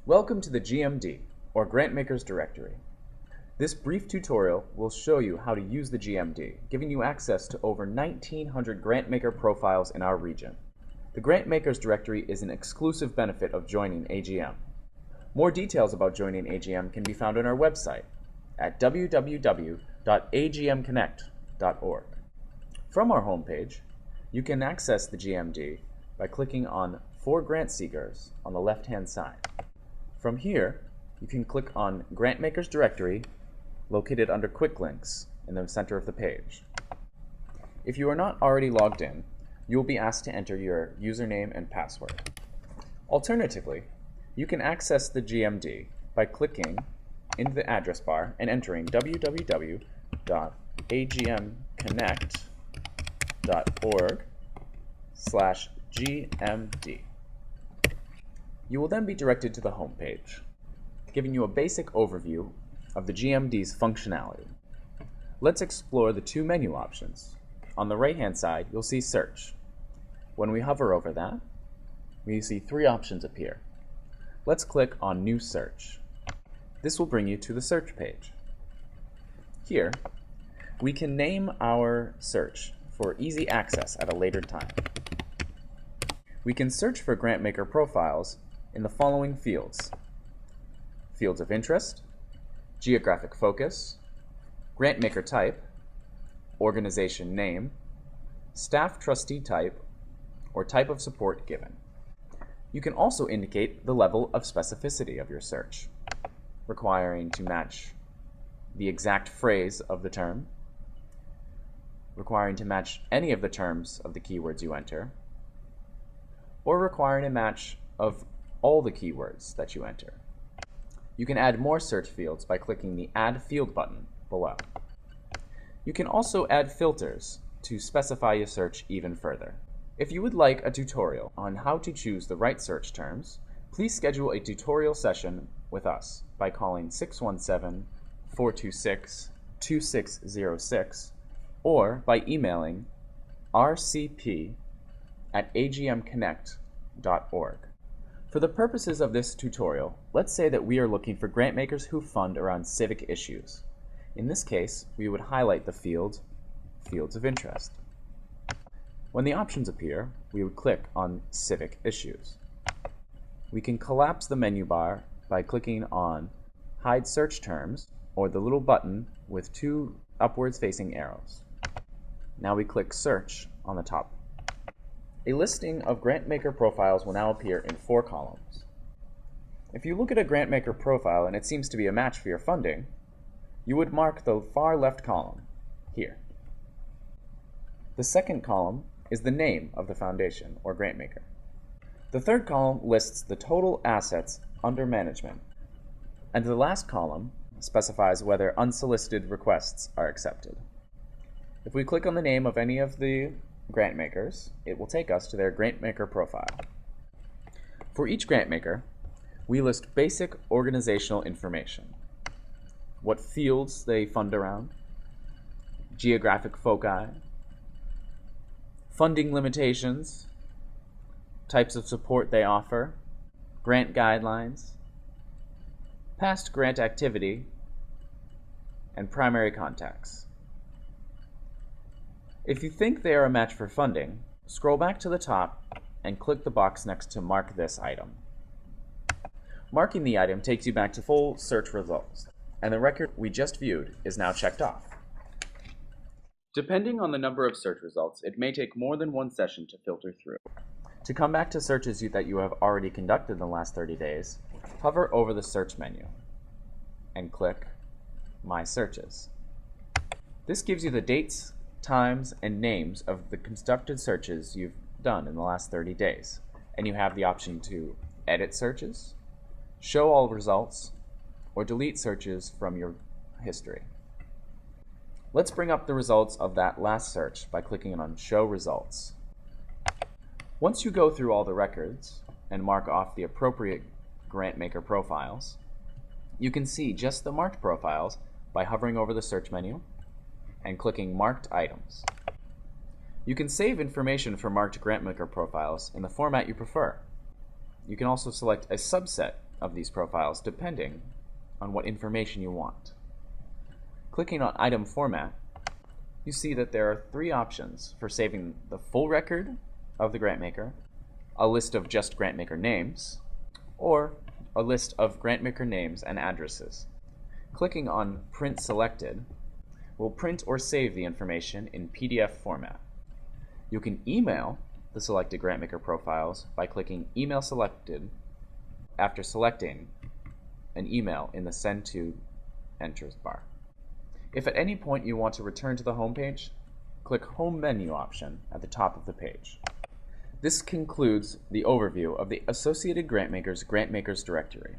Welcome to the GMD, or Grantmakers Directory. This brief tutorial will show you how to use the GMD, giving you access to over 1,900 Grantmaker profiles in our region. The Grantmakers Directory is an exclusive benefit of joining AGM. More details about joining AGM can be found on our website at www.agmconnect.org. From our homepage, you can access the GMD by clicking on For Grant Seekers on the left-hand side. From here, you can click on Grantmakers Directory, located under Quick Links in the center of the page. If you are not already logged in, you will be asked to enter your username and password. Alternatively, you can access/the by clicking into the address bar and entering www.agmconnect.org/GMD. You will then be directed to the home page, giving you a basic overview of the GMD's functionality. Let's explore the two menu options. On the right-hand side, you'll see Search. When we hover over that, we see three options appear. Let's click on New Search. This will bring you to the search page. Here, we can name our search for easy access at a later time. We can search for Grantmaker profiles in the following fields: fields of interest, geographic focus, Grantmaker type, organization name, staff trustee type, or type of support given. You can also indicate the level of specificity of your search, requiring to match the exact phrase of the term, requiring to match any of the terms of the keywords you enter, or requiring a match of all the keywords that you enter. You can add more search fields by clicking the Add Field button below. You can also add filters to specify your search even further. If you would like a tutorial on how to choose the right search terms, please schedule a tutorial session with us by calling 617-426-2606 or by emailing rcp@agmconnect.org. For the purposes of this tutorial, let's say that we are looking for grantmakers who fund around civic issues. In this case, we would highlight the fields of interest. When the options appear, we would click on Civic Issues. We can collapse the menu bar by clicking on Hide Search Terms or the little button with two upwards facing arrows. Now we click Search on the top. A listing of Grantmaker profiles will now appear in 4 columns. If you look at a Grantmaker profile and it seems to be a match for your funding, you would mark the far left column here. The second column is the name of the foundation or Grantmaker. The third column lists the total assets under management, and the last column specifies whether unsolicited requests are accepted. If we click on the name of any of the Grantmakers, it will take us to their Grantmaker profile. For each Grantmaker, we list basic organizational information: what fields they fund around, geographic foci, funding limitations, types of support they offer, grant guidelines, past grant activity, and primary contacts. If you think they are a match for funding, scroll back to the top and click the box next to Mark this item. Marking the item takes you back to full search results, and the record we just viewed is now checked off. Depending on the number of search results, it may take more than one session to filter through. To come back to searches that you have already conducted in the last 30 days, hover over the search menu and click My Searches. This gives you the dates, times, and names of the conducted searches you've done in the last 30 days, and you have the option to edit searches, show all results, or delete searches from your history. Let's bring up the results of that last search by clicking on Show Results. Once you go through all the records and mark off the appropriate Grantmaker profiles, you can see just the marked profiles by hovering over the search menu and clicking Marked Items. You can save information for marked Grantmaker profiles in the format you prefer. You can also select a subset of these profiles depending on what information you want. Clicking on Item Format, you see that there are three options for saving the full record of the grantmaker, a list of just grantmaker names, or a list of grantmaker names and addresses. Clicking on Print Selected will print or save the information in PDF format. You can email the selected grantmaker profiles by clicking Email Selected after selecting an email in the Send To Enters bar. If at any point you want to return to the home page, click Home Menu option at the top of the page. This concludes the overview of the Associated Grantmakers directory.